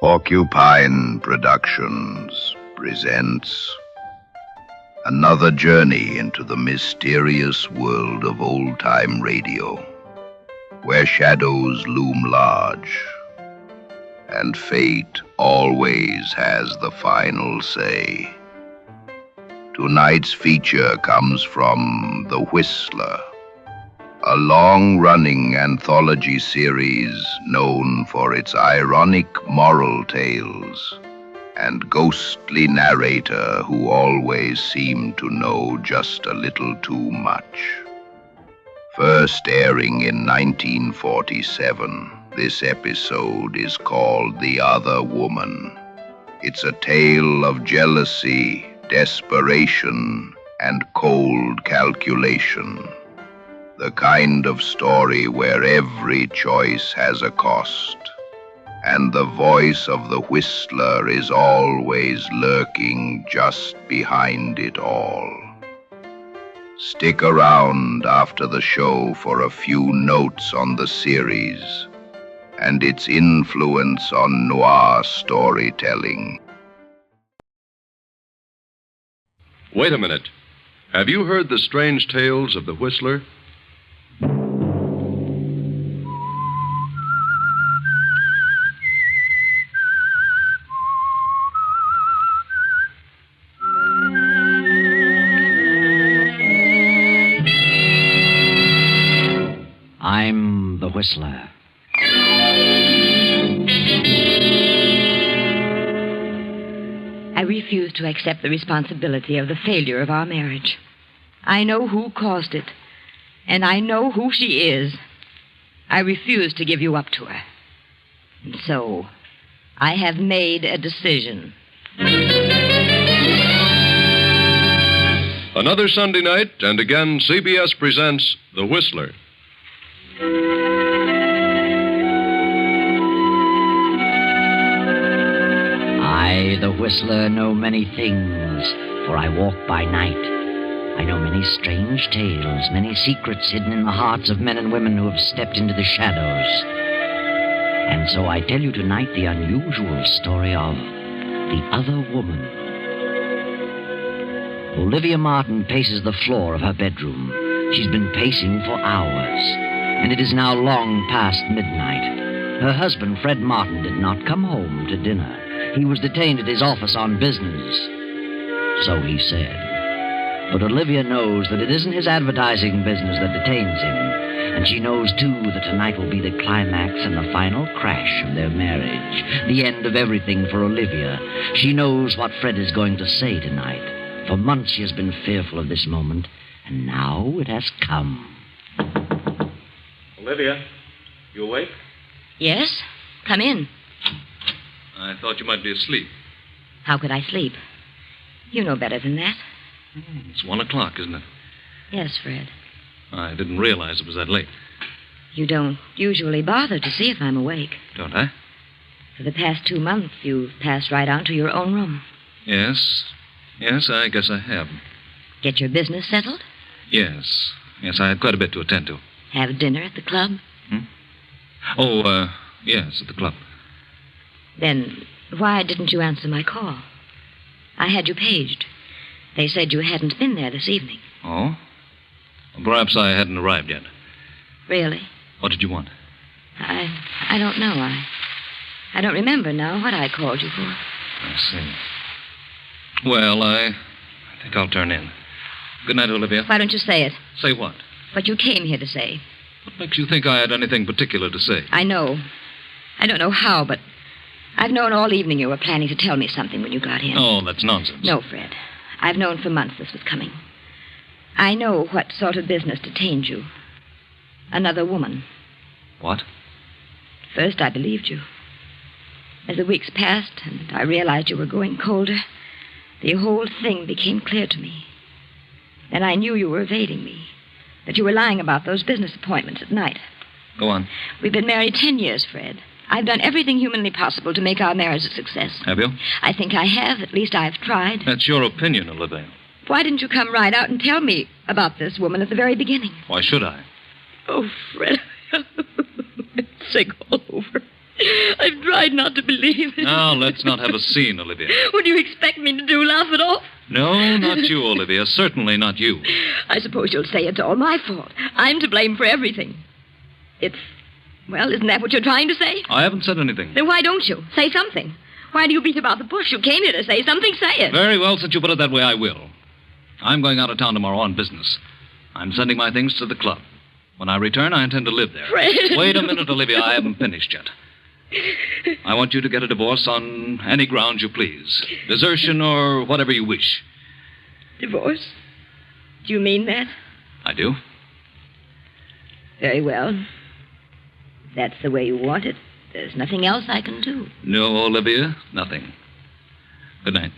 Porcupine Productions presents another journey into the mysterious world of old-time radio, where shadows loom large, and fate always has the final say. Tonight's feature comes from The Whistler, a long-running anthology series known for its ironic moral tales and ghostly narrator who always seemed to know just a little too much. First airing in 1947, this episode is called The Other Woman. It's a tale of jealousy, desperation, and cold calculation. The kind of story where every choice has a cost, and the voice of the Whistler is always lurking just behind it all. Stick around after the show for a few notes on the series and its influence on noir storytelling. Wait a minute. Have you heard the strange tales of the Whistler? I'm the Whistler. I refuse to accept the responsibility of the failure of our marriage. I know who caused it, and I know who she is. I refuse to give you up to her. And so, I have made a decision. Another Sunday night, and again, CBS presents The Whistler. I, the Whistler, know many things, for I walk by night. I know many strange tales, many secrets hidden in the hearts of men and women who have stepped into the shadows. And so I tell you tonight the unusual story of The Other Woman. Olivia Martin paces the floor of her bedroom. She's been pacing for hours, and it is now long past midnight. Her husband, Fred Martin, did not come home to dinner. He was detained at his office on business. So he said. But Olivia knows that it isn't his advertising business that detains him. And she knows, too, that tonight will be the climax and the final crash of their marriage. The end of everything for Olivia. She knows what Fred is going to say tonight. For months she has been fearful of this moment, and now it has come. Olivia, you awake? Yes? Come in. I thought you might be asleep. How could I sleep? You know better than that. It's 1 o'clock, isn't it? Yes, Fred. I didn't realize it was that late. You don't usually bother to see if I'm awake. Don't I? For the past 2 months, you've passed right on to your own room. Yes, I guess I have. Get your business settled? Yes, I had quite a bit to attend to. Have dinner at the club? Yes, at the club. Then why didn't you answer my call? I had you paged. They said you hadn't been there this evening. Oh? Well, perhaps I hadn't arrived yet. Really? What did you want? I don't know. I don't remember now what I called you for. I see. Well, I think I'll turn in. Good night, Olivia. Why don't you say it? Say what? What you came here to say. What makes you think I had anything particular to say? I know. I don't know how, but I've known all evening you were planning to tell me something when you got in. Oh, that's nonsense. No, Fred. I've known for months this was coming. I know what sort of business detained you. Another woman. What? At first, I believed you. As the weeks passed and I realized you were growing colder, the whole thing became clear to me. Then I knew you were evading me, that you were lying about those business appointments at night. Go on. We've been married 10 years, Fred. I've done everything humanly possible to make our marriage a success. Have you? I think I have. At least I've tried. That's your opinion, Olivia. Why didn't you come right out and tell me about this woman at the very beginning? Why should I? Oh, Fred. It's sick all over. I've tried not to believe it. Now, let's not have a scene, Olivia. What do you expect me to do, laugh it off? No, not you, Olivia. Certainly not you. I suppose you'll say it's all my fault. I'm to blame for everything. Well, isn't that what you're trying to say? I haven't said anything. Then why don't you? Say something. Why do you beat about the bush? You came here to say something, say it. Very well, since you put it that way, I will. I'm going out of town tomorrow on business. I'm sending my things to the club. When I return, I intend to live there. Fred. Wait a minute, Olivia. I haven't finished yet. I want you to get a divorce on any grounds you please. Desertion or whatever you wish. Divorce? Do you mean that? I do. Very well. If that's the way you want it, there's nothing else I can do. No, Olivia, nothing. Good night.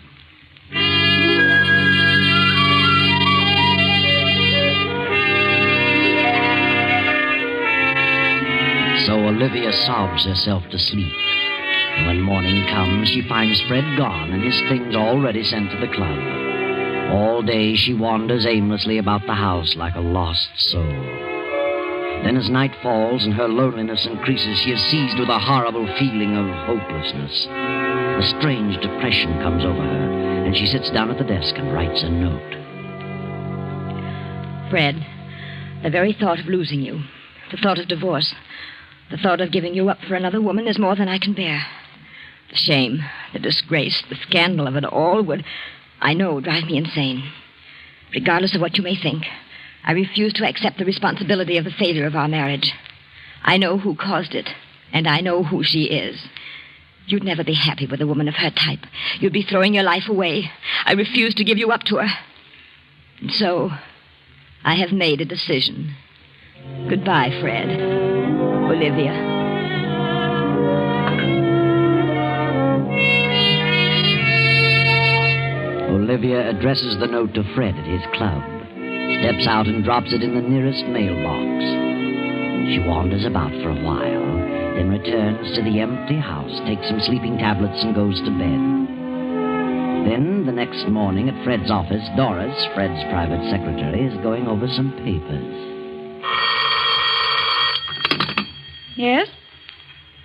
So Olivia sobs herself to sleep. And when morning comes, she finds Fred gone and his things already sent to the club. All day she wanders aimlessly about the house like a lost soul. Then as night falls and her loneliness increases, she is seized with a horrible feeling of hopelessness. A strange depression comes over her, and she sits down at the desk and writes a note. Fred, the very thought of losing you, the thought of divorce, the thought of giving you up for another woman is more than I can bear. The shame, the disgrace, the scandal of it all would, I know, drive me insane. Regardless of what you may think, I refuse to accept the responsibility of the failure of our marriage. I know who caused it, and I know who she is. You'd never be happy with a woman of her type. You'd be throwing your life away. I refuse to give you up to her. And so, I have made a decision. Goodbye, Fred. Olivia. Olivia addresses the note to Fred at his club, steps out and drops it in the nearest mailbox. She wanders about for a while, then returns to the empty house, takes some sleeping tablets, and goes to bed. Then, the next morning at Fred's office, Doris, Fred's private secretary, is going over some papers. Yes?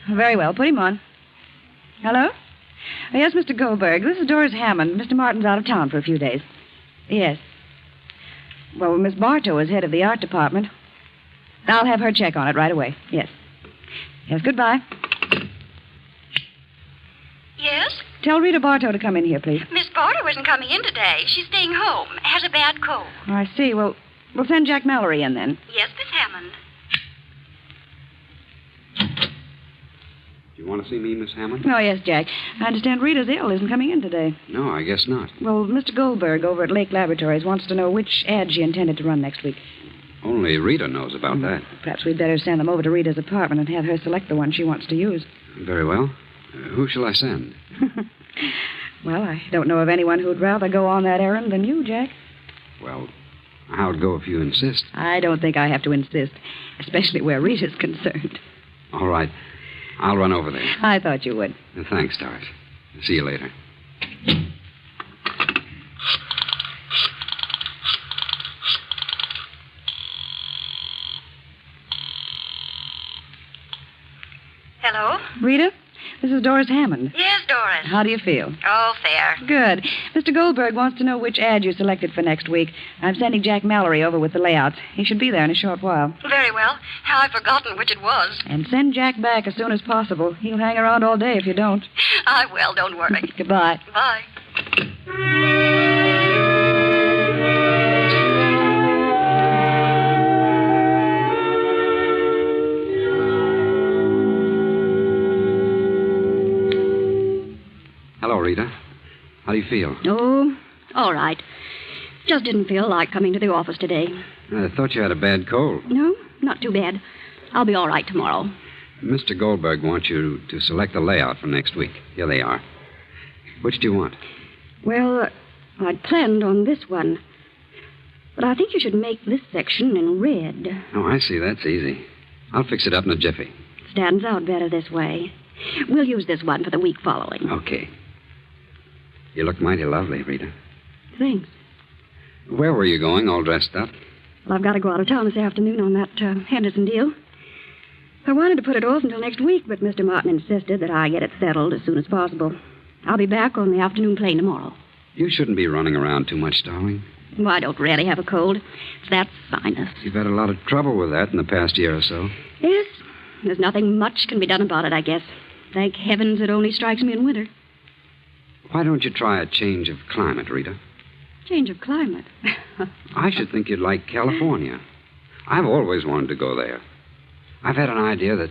Very well. Put him on. Hello? Yes, Mr. Goldberg. This is Doris Hammond. Mr. Martin's out of town for a few days. Yes. Well, Miss Bartow is head of the art department. I'll have her check on it right away. Yes. Yes, goodbye. Yes? Tell Rita Bartow to come in here, please. Miss Bartow isn't coming in today. She's staying home. Has a bad cold. Oh, I see. Well, we'll send Jack Mallory in then. Yes, Miss Hammond. Do you want to see me, Miss Hammond? Oh, yes, Jack. I understand Rita's ill, isn't coming in today. No, I guess not. Well, Mr. Goldberg over at Lake Laboratories wants to know which ad she intended to run next week. Only Rita knows about that. Perhaps we'd better send them over to Rita's apartment and have her select the one she wants to use. Very well. Who shall I send? Well, I don't know of anyone who'd rather go on that errand than you, Jack. Well, how'd go if you insist? I don't think I have to insist, especially where Rita's concerned. All right. I'll run over there. I thought you would. Thanks, Doris. See you later. Hello? Rita, this is Doris Hammond. Yes, Doris. How do you feel? Oh, fair. Good. Mr. Goldberg wants to know which ad you selected for next week. I'm sending Jack Mallory over with the layouts. He should be there in a short while. Very well. Now I've forgotten which it was. And send Jack back as soon as possible. He'll hang around all day if you don't. I will, don't worry. Goodbye. Bye. Hello, Rita. How do you feel? Oh, all right. Just didn't feel like coming to the office today. I thought you had a bad cold. No, not too bad. I'll be all right tomorrow. Mr. Goldberg wants you to select the layout for next week. Here they are. Which do you want? Well, I'd planned on this one. But I think you should make this section in red. Oh, I see. That's easy. I'll fix it up in a jiffy. Stands out better this way. We'll use this one for the week following. Okay. You look mighty lovely, Rita. Thanks. Where were you going, all dressed up? Well, I've got to go out of town this afternoon on that Henderson deal. I wanted to put it off until next week, but Mr. Martin insisted that I get it settled as soon as possible. I'll be back on the afternoon plane tomorrow. You shouldn't be running around too much, darling. Well, I don't really have a cold. It's that sinus. You've had a lot of trouble with that in the past year or so. Yes, there's nothing much can be done about it, I guess. Thank heavens it only strikes me in winter. Why don't you try a change of climate, Rita? Change of climate. I should think you'd like California. I've always wanted to go there. I've had an idea that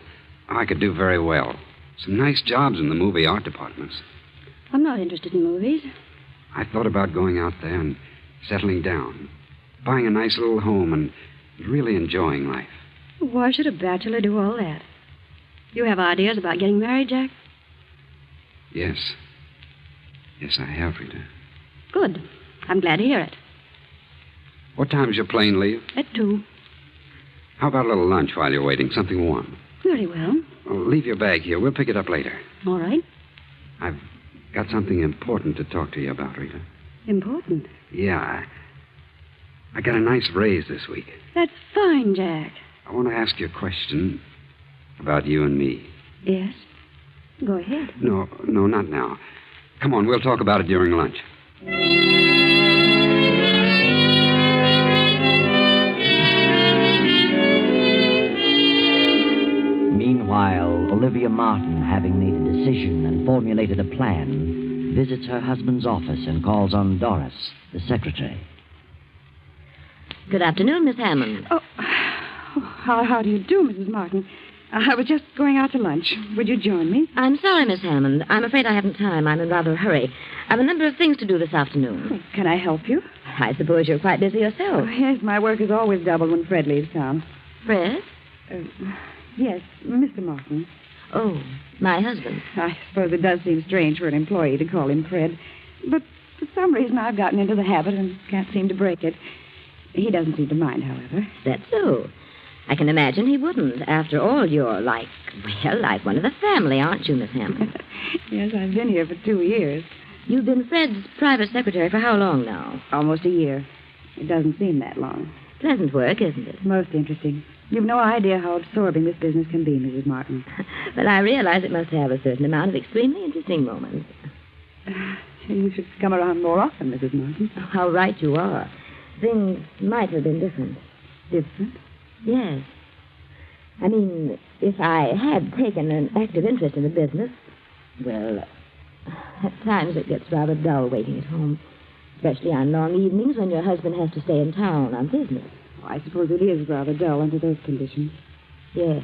I could do very well. Some nice jobs in the movie art departments. I'm not interested in movies. I thought about going out there and settling down, buying a nice little home and really enjoying life. Why should a bachelor do all that? You have ideas about getting married, Jack? Yes. Yes, I have, Rita. Good. I'm glad to hear it. What time's your plane leave? At 2. How about a little lunch while you're waiting? Something warm. Very well. Oh, leave your bag here. We'll pick it up later. All right. I've got something important to talk to you about, Rita. Important? Yeah. I got a nice raise this week. That's fine, Jack. I want to ask you a question about you and me. Yes? Go ahead. No, not now. Come on, we'll talk about it during lunch. Meanwhile, Olivia Martin, having made a decision and formulated a plan, visits her husband's office and calls on Doris, the secretary. Good afternoon, Miss Hammond. Oh, how do you do, Mrs. Martin? I was just going out to lunch. Would you join me? I'm sorry, Miss Hammond. I'm afraid I haven't time. I'm in rather a hurry. I've a number of things to do this afternoon. Can I help you? I suppose you're quite busy yourself. Oh, yes, my work is always doubled when Fred leaves town. Fred? Yes, Mr. Martin. Oh, my husband. I suppose it does seem strange for an employee to call him Fred. But for some reason I've gotten into the habit and can't seem to break it. He doesn't seem to mind, however. That's so. I can imagine he wouldn't. After all, you're like one of the family, aren't you, Miss Hammond? Yes, I've been here for 2 years. You've been Fred's private secretary for how long now? Almost a year. It doesn't seem that long. Pleasant work, isn't it? Most interesting. You've no idea how absorbing this business can be, Mrs. Martin. Well, I realize it must have a certain amount of extremely interesting moments. You should come around more often, Mrs. Martin. Oh, how right you are. Things might have been different. Different? Yes. I mean, if I had taken an active interest in the business, well, at times it gets rather dull waiting at home, especially on long evenings when your husband has to stay in town on business. Oh, I suppose it is rather dull under those conditions. Yes.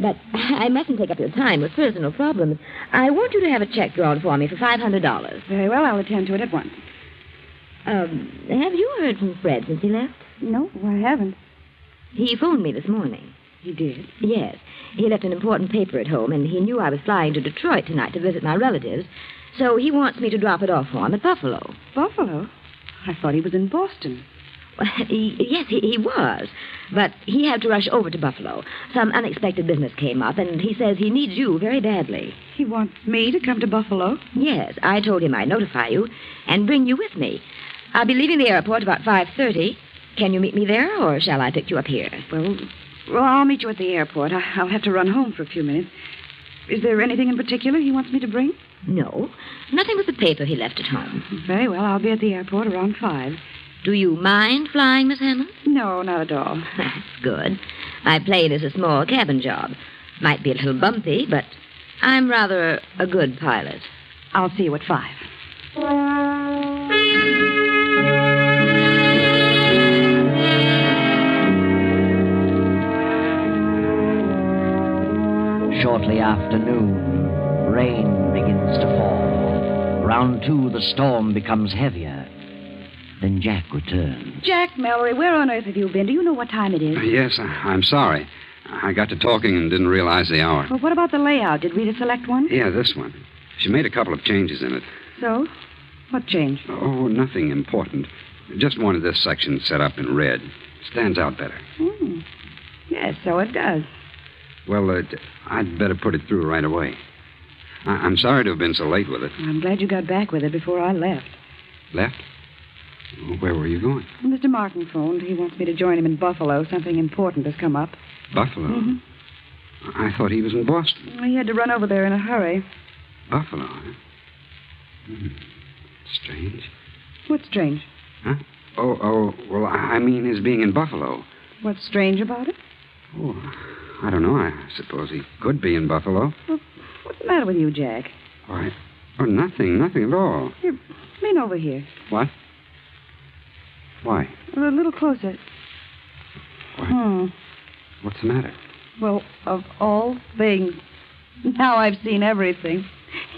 But I mustn't take up your time with personal problems. I want you to have a check drawn for me for $500. Very well, I'll attend to it at once. Have you heard from Fred since he left? No, I haven't. He phoned me this morning. He did? Yes. He left an important paper at home, and he knew I was flying to Detroit tonight to visit my relatives, so he wants me to drop it off for him at Buffalo. Buffalo? I thought he was in Boston. Well, yes, he was, but he had to rush over to Buffalo. Some unexpected business came up, and he says he needs you very badly. He wants me to come to Buffalo? Yes, I told him I'd notify you and bring you with me. I'll be leaving the airport about 5:30. Can you meet me there, or shall I pick you up here? Well, I'll meet you at the airport. I'll have to run home for a few minutes. Is there anything in particular he wants me to bring? No, nothing but the paper he left at home. Very well, I'll be at the airport around 5. Do you mind flying, Miss Hammond? No, not at all. That's good. My plane is a small cabin job. Might be a little bumpy, but I'm rather a good pilot. I'll see you at 5. Shortly after noon, rain begins to fall. Around 2, the storm becomes heavier. Then Jack returns. Jack Mallory, where on earth have you been? Do you know what time it is? Yes, I'm sorry. I got to talking and didn't realize the hour. Well, what about the layout? Did Rita select one? Yeah, this one. She made a couple of changes in it. So? What changed? Oh, nothing important. Just wanted this section set up in red. Stands out better. Yes, so it does. Well, I'd better put it through right away. I'm sorry to have been so late with it. I'm glad you got back with it before I left. Left? Where were you going? Mr. Martin phoned. He wants me to join him in Buffalo. Something important has come up. Buffalo? Mm-hmm. I thought he was in Boston. He had to run over there in a hurry. Buffalo, huh? Strange. What's strange? Huh? Well, I mean his being in Buffalo. What's strange about it? Oh, I don't know. I suppose he could be in Buffalo. Well, what's the matter with you, Jack? Why? Oh, nothing at all. Here, lean over here. What? Why? A little closer. Why? What's the matter? Well, of all things, now I've seen everything.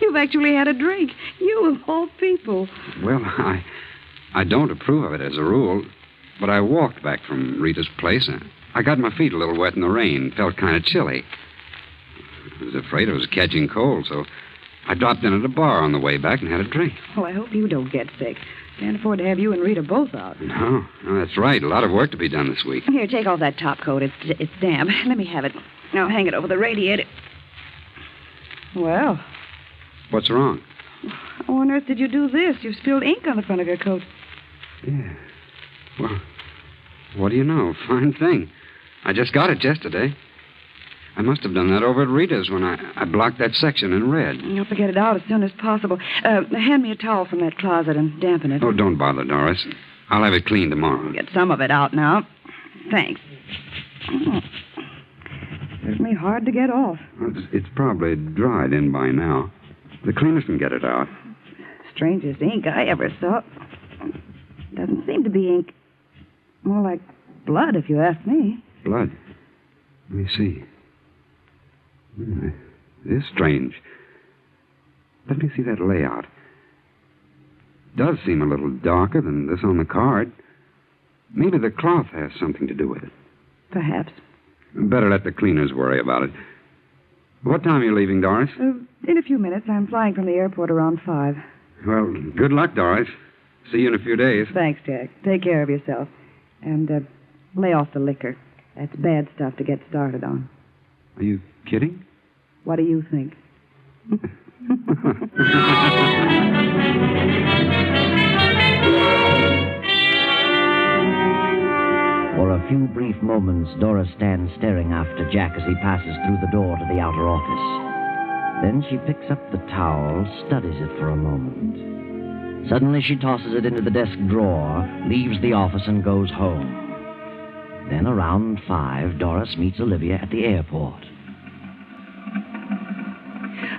You've actually had a drink. You, of all people. Well, I don't approve of it as a rule, but I walked back from Rita's place. I got my feet a little wet in the rain. Felt kind of chilly. I was afraid I was catching cold, so I dropped in at a bar on the way back and had a drink. Well, I hope you don't get sick. Can't afford to have you and Rita both out. No, that's right. A lot of work to be done this week. Here, take off that top coat. It's damp. Let me have it. Now hang it over the radiator. Well. What's wrong? How on earth did you do this? You've spilled ink on the front of your coat. Yeah. Well, what do you know? Fine thing. I just got it yesterday. I must have done that over at Rita's when I blocked that section in red. You'll have to get it out as soon as possible. Hand me a towel from that closet and dampen it. Oh, don't bother, Doris. I'll have it cleaned tomorrow. Get some of it out now. Thanks. Certainly hard to get off. Well, it's probably dried in by now. The cleaners can get it out. Strangest ink I ever saw. Doesn't seem to be ink. More like blood, if you ask me. Blood? Let me see. It is strange. Let me see that layout. Does seem a little darker than this on the card. Maybe the cloth has something to do with it. Perhaps. Better let the cleaners worry about it. What time are you leaving, Doris? In a few minutes. I'm flying from the airport around 5. Well, good luck, Doris. See you in a few days. Thanks, Jack. Take care of yourself. And lay off the liquor. That's bad stuff to get started on. Are you kidding? What do you think? For a few brief moments, Doris stands staring after Jack as he passes through the door to the outer office. Then she picks up the towel, studies it for a moment. Suddenly she tosses it into the desk drawer, leaves the office, and goes home. Then around 5, Doris meets Olivia at the airport.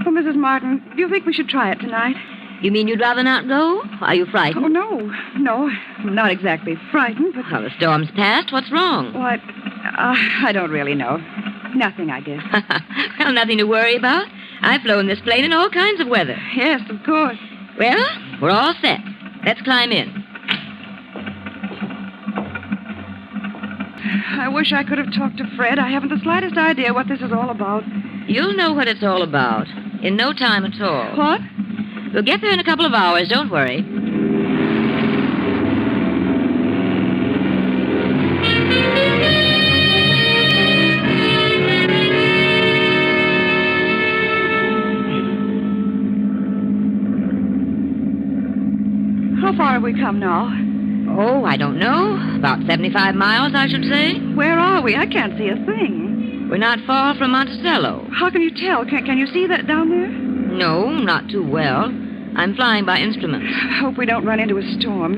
Oh, Mrs. Martin, do you think we should try it tonight? You mean you'd rather not go? Are you frightened? Oh, no. No, I'm not exactly frightened, but... Well, the storm's passed. What's wrong? What? I don't really know. Nothing, I guess. Well, nothing to worry about. I've flown this plane in all kinds of weather. Yes, of course. Well, we're all set. Let's climb in. I wish I could have talked to Fred. I haven't the slightest idea what this is all about. You'll know what it's all about. In no time at all. What? We'll get there in a couple of hours. Don't worry. How far have we come now? Oh, I don't know. About 75 miles, I should say. Where are we? I can't see a thing. We're not far from Monticello. How can you tell? Can you see that down there? No, not too well. I'm flying by instruments. I hope we don't run into a storm.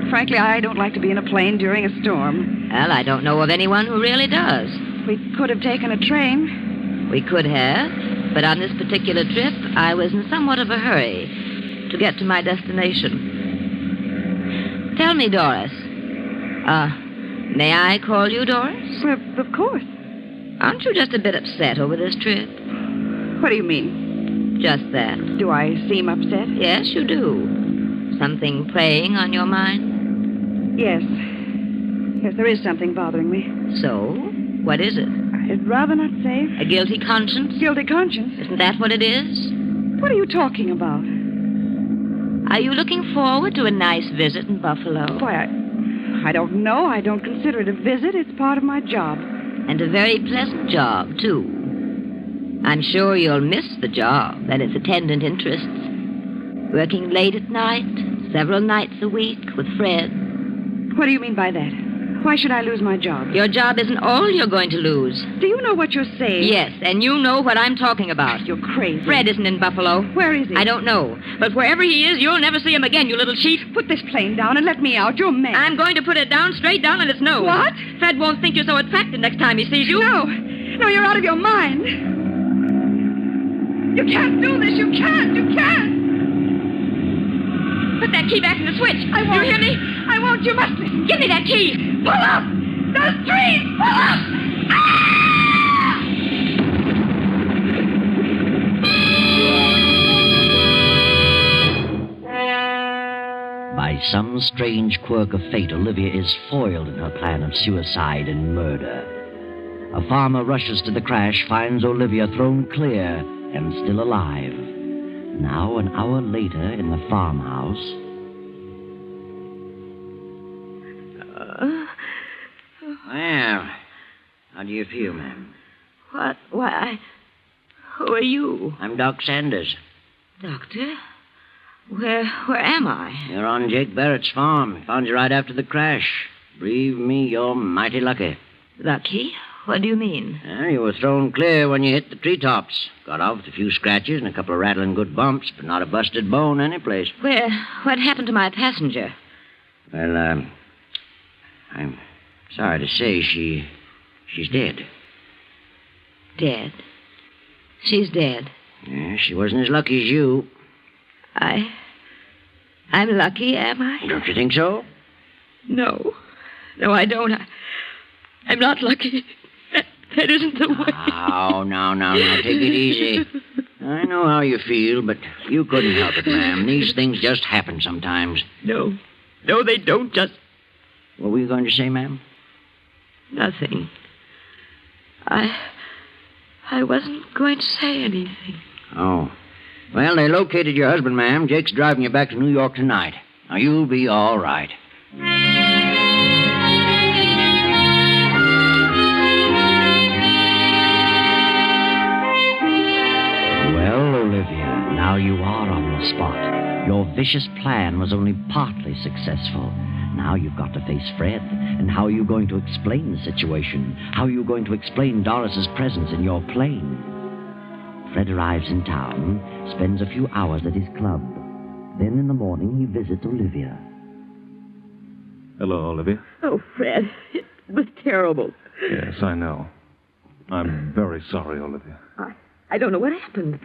Frankly, I don't like to be in a plane during a storm. Well, I don't know of anyone who really does. We could have taken a train. We could have, but on this particular trip, I was in somewhat of a hurry to get to my destination. Tell me, Doris. May I call you Doris? Well, of course. Aren't you just a bit upset over this trip? What do you mean? Just that. Do I seem upset? Yes, you do. Something preying on your mind? Yes. Yes, there is something bothering me. So? What is it? I'd rather not say. A guilty conscience? Guilty conscience? Isn't that what it is? What are you talking about? Are you looking forward to a nice visit in Buffalo? Why, I don't know. I don't consider it a visit. It's part of my job. And a very pleasant job, too. I'm sure you'll miss the job and its attendant interests. Working late at night, several nights a week with Fred. What do you mean by that? Why should I lose my job? Your job isn't all you're going to lose. Do you know what you're saying? Yes, and you know what I'm talking about. You're crazy. Fred isn't in Buffalo. Where is he? I don't know. But wherever he is, you'll never see him again, you little cheat. Put this plane down and let me out. You're mad. I'm going to put it down, straight down on its nose. What? Fred won't think you're so attractive next time he sees you. No. No, you're out of your mind. You can't do this. You can't. You can't. Put that key back in the switch. I won't. You hear me? I won't. You must listen. Give me that key. Pull up. Those trees. Pull up. By some strange quirk of fate, Olivia is foiled in her plan of suicide and murder. A farmer rushes to the crash, finds Olivia thrown clear and still alive. Now, an hour later, in the farmhouse. Well, how do you feel, ma'am? What? Why, who are you? I'm Doc Sanders. Doctor? Where am I? You're on Jake Barrett's farm. Found you right after the crash. Believe me, you're mighty lucky. Lucky? What do you mean? Well, you were thrown clear when you hit the treetops. Got off with a few scratches and a couple of rattling good bumps, but not a busted bone anyplace. What happened to my passenger? Well, I'm sorry to say she's dead. Dead? She's dead. Yeah, she wasn't as lucky as you. I'm lucky, am I? Don't you think so? No. No, I don't. I'm not lucky. That isn't the way. Oh, now, take it easy. I know how you feel, but you couldn't help it, ma'am. These things just happen sometimes. No, they don't just... What were you going to say, ma'am? Nothing. I wasn't going to say anything. Oh. Well, they located your husband, ma'am. Jake's driving you back to New York tonight. Now, you'll be all right. Well, Olivia, now you are on the spot. Your vicious plan was only partly successful. Now you've got to face Fred. And how are you going to explain the situation? How are you going to explain Doris's presence in your plane? Fred arrives in town, spends a few hours at his club. Then in the morning, he visits Olivia. Hello, Olivia. Oh, Fred, it was terrible. Yes, I know. I'm very sorry, Olivia. I don't know what happened,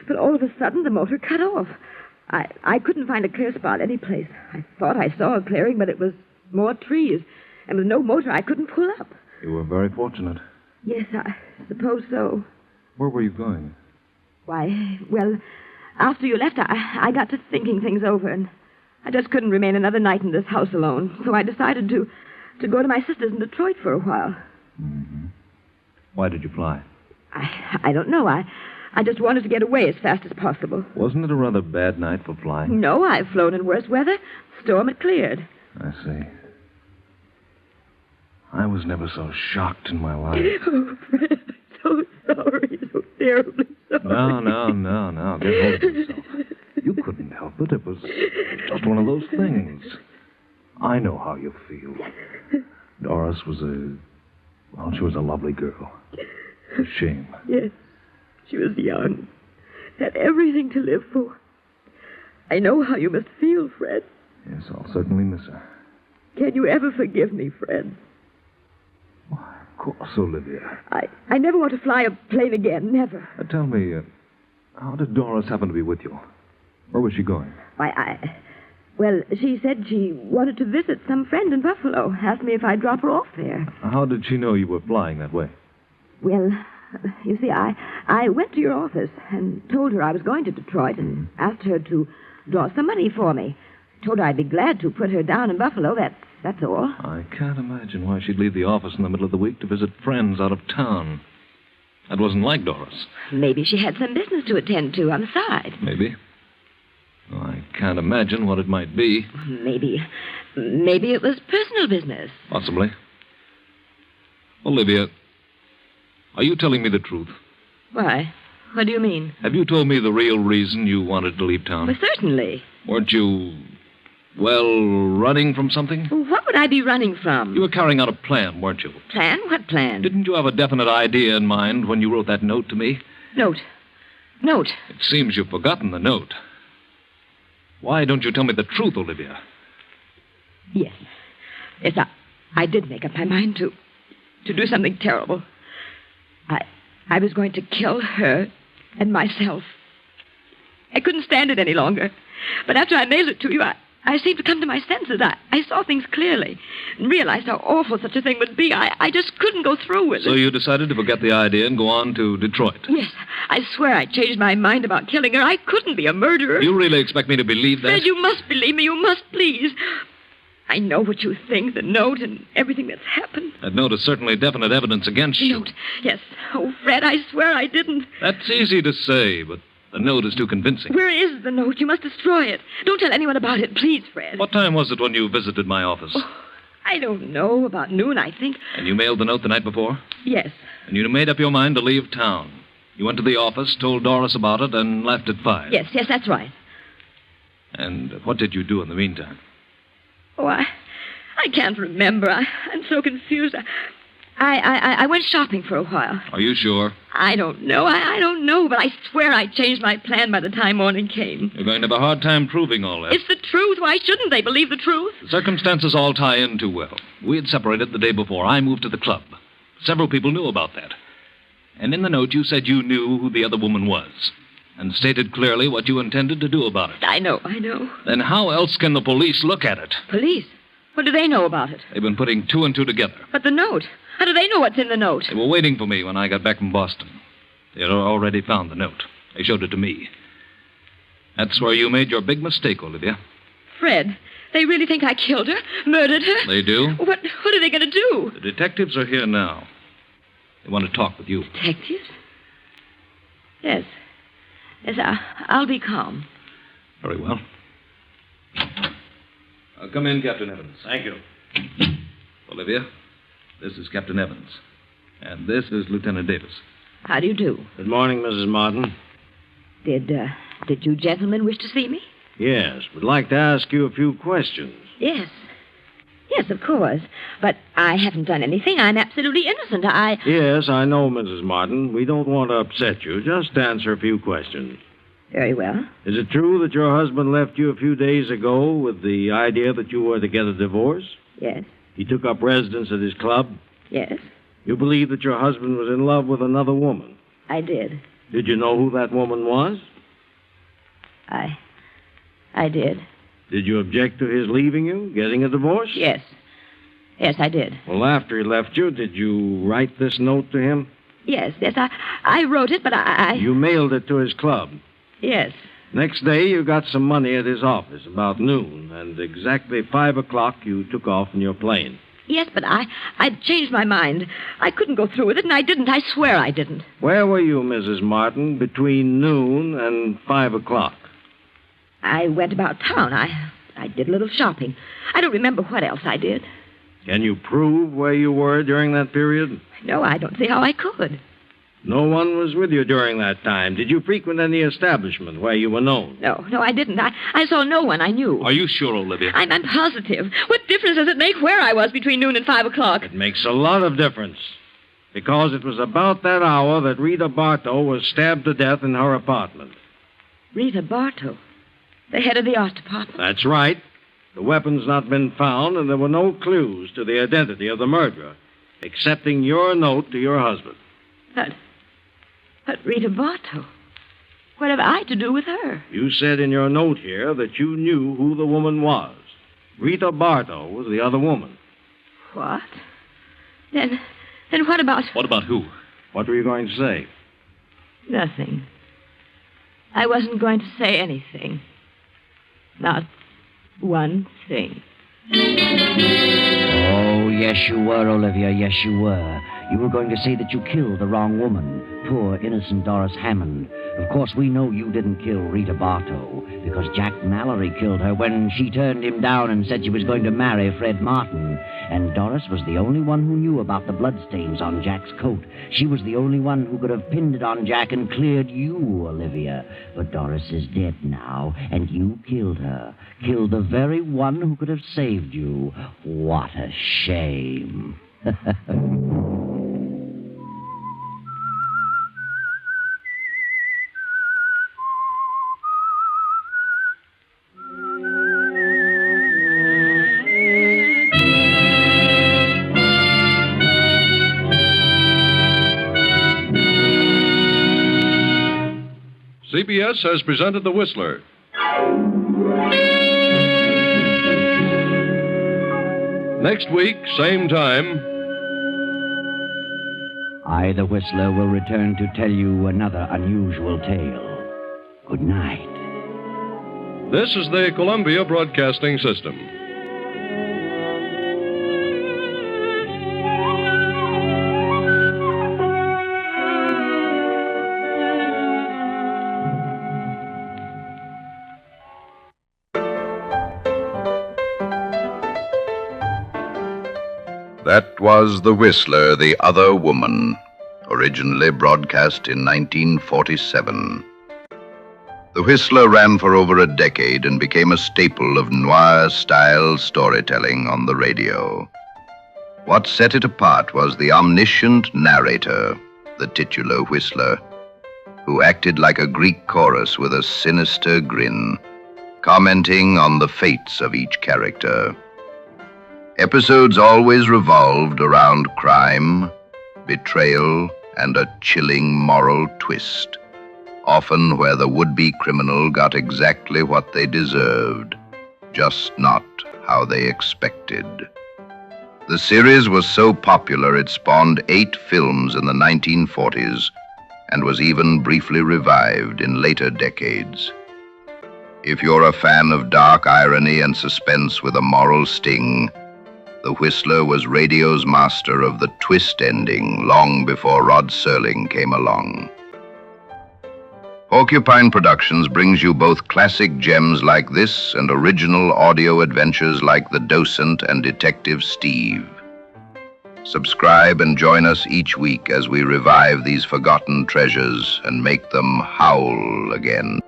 but all of a sudden the motor cut off. I couldn't find a clear spot anyplace. I thought I saw a clearing, but it was more trees. And with no motor, I couldn't pull up. You were very fortunate. Yes, I suppose so. Where were you going? Why, well, after you left, I got to thinking things over, and I just couldn't remain another night in this house alone. So I decided to go to my sister's in Detroit for a while. Mm-hmm. Why did you fly? I don't know. I just wanted to get away as fast as possible. Wasn't it a rather bad night for flying? No, I've flown in worse weather. Storm had cleared. I see. I was never so shocked in my life. Oh, Fred, I'm so sorry. So terribly sorry. No. Get hold of yourself. You couldn't help it. It was just one of those things. I know how you feel. Doris was she was a lovely girl. A shame. Yes. She was young. Had everything to live for. I know how you must feel, Fred. Yes, I'll certainly miss her. Can you ever forgive me, Fred? Why, of course, Olivia. I never want to fly a plane again. Never. Tell me, how did Doris happen to be with you? Where was she going? Well, she said she wanted to visit some friend in Buffalo. Asked me if I'd drop her off there. How did she know you were flying that way? Well, you see, I went to your office and told her I was going to Detroit and asked her to draw some money for me. Told her I'd be glad to put her down in Buffalo. That's all. I can't imagine why she'd leave the office in the middle of the week to visit friends out of town. That wasn't like Doris. Maybe she had some business to attend to on the side. Maybe. Well, I can't imagine what it might be. Maybe it was personal business. Possibly. Olivia, are you telling me the truth? Why? What do you mean? Have you told me the real reason you wanted to leave town? Well, certainly. Weren't you Well, running from something? What would I be running from? You were carrying out a plan, weren't you? Plan? What plan? Didn't you have a definite idea in mind when you wrote that note to me? Note. It seems you've forgotten the note. Why don't you tell me the truth, Olivia? Yes. Yes, I did make up my mind to do something terrible. I was going to kill her and myself. I couldn't stand it any longer. But after I mailed it to you, I seemed to come to my senses. I saw things clearly and realized how awful such a thing would be. I just couldn't go through with it. So you decided to forget the idea and go on to Detroit? Yes. I swear I changed my mind about killing her. I couldn't be a murderer. You really expect me to believe that? Fred, you must believe me. You must, please. I know what you think, the note and everything that's happened. That note is certainly definite evidence against you. Note? Yes. Oh, Fred, I swear I didn't. That's easy to say, but the note is too convincing. Where is the note? You must destroy it. Don't tell anyone about it, please, Fred. What time was it when you visited my office? Oh, I don't know. About noon, I think. And you mailed the note the night before? Yes. And you made up your mind to leave town. You went to the office, told Doris about it, and left at 5. Yes, that's right. And what did you do in the meantime? Oh, I can't remember. I'm so confused. I went shopping for a while. Are you sure? I don't know. I don't know, but I swear I changed my plan by the time morning came. You're going to have a hard time proving all that. It's the truth. Why shouldn't they believe the truth? The circumstances all tie in too well. We had separated the day before. I moved to the club. Several people knew about that. And in the note, you said you knew who the other woman was, and stated clearly what you intended to do about it. I know. Then how else can the police look at it? Police? What do they know about it? They've been putting 2 and 2 together. But the note? How do they know what's in the note? They were waiting for me when I got back from Boston. They had already found the note. They showed it to me. That's where you made your big mistake, Olivia. Fred, they really think I killed her? Murdered her? They do. What are they going to do? The detectives are here now. They want to talk with you. Detectives? Yes. Yes, I'll be calm. Very well. Come in, Captain Evans. Thank you. Olivia, this is Captain Evans. And this is Lieutenant Davis. How do you do? Good morning, Mrs. Martin. Did you gentlemen wish to see me? Yes, would like to ask you a few questions. Yes. Yes, of course. But I haven't done anything. I'm absolutely innocent. Yes, I know, Mrs. Martin. We don't want to upset you. Just answer a few questions. Very well. Is it true that your husband left you a few days ago with the idea that you were to get a divorce? Yes. He took up residence at his club? Yes. You believe that your husband was in love with another woman? I did. Did you know who that woman was? I did. Did you object to his leaving you, getting a divorce? Yes. Yes, I did. Well, after he left you, did you write this note to him? Yes. I wrote it, but You mailed it to his club? Yes. Next day, you got some money at his office, about noon, and exactly 5 o'clock, you took off in your plane. Yes, but I'd changed my mind. I couldn't go through with it, and I didn't. I swear I didn't. Where were you, Mrs. Martin, between noon and 5 o'clock? I went about town. I did a little shopping. I don't remember what else I did. Can you prove where you were during that period? No, I don't see how I could. No one was with you during that time. Did you frequent any establishment where you were known? No, I didn't. I saw no one I knew. Are you sure, Olivia? I'm positive. What difference does it make where I was between noon and 5 o'clock? It makes a lot of difference. Because it was about that hour that Rita Bartow was stabbed to death in her apartment. Rita Bartow? The head of the art department? That's right. The weapon's not been found, and there were no clues to the identity of the murderer, excepting your note to your husband. But Rita Bartow? What have I to do with her? You said in your note here that you knew who the woman was. Rita Bartow was the other woman. What? Then what about... What about who? What were you going to say? Nothing. I wasn't going to say anything. Not one thing. Oh, yes, you were, Olivia. Yes, you were. You were going to say that you killed the wrong woman, poor, innocent Doris Hammond. Of course, we know you didn't kill Rita Bartow, because Jack Mallory killed her when she turned him down and said she was going to marry Fred Martin. And Doris was the only one who knew about the bloodstains on Jack's coat. She was the only one who could have pinned it on Jack and cleared you, Olivia. But Doris is dead now, and you killed her. Killed the very one who could have saved you. What a shame. CBS has presented The Whistler. Next week, same time. I, the Whistler, will return to tell you another unusual tale. Good night. This is the Columbia Broadcasting System. That was The Whistler, the Other Woman, originally broadcast in 1947. The Whistler ran for over a decade and became a staple of noir-style storytelling on the radio. What set it apart was the omniscient narrator, the titular Whistler, who acted like a Greek chorus with a sinister grin, commenting on the fates of each character. Episodes always revolved around crime, betrayal, and a chilling moral twist, often where the would-be criminal got exactly what they deserved, just not how they expected. The series was so popular it spawned 8 films in the 1940s and was even briefly revived in later decades. If you're a fan of dark irony and suspense with a moral sting, The Whistler was radio's master of the twist ending long before Rod Serling came along. Porcupine Productions brings you both classic gems like this and original audio adventures like The Docent and Detective Steve. Subscribe and join us each week as we revive these forgotten treasures and make them howl again.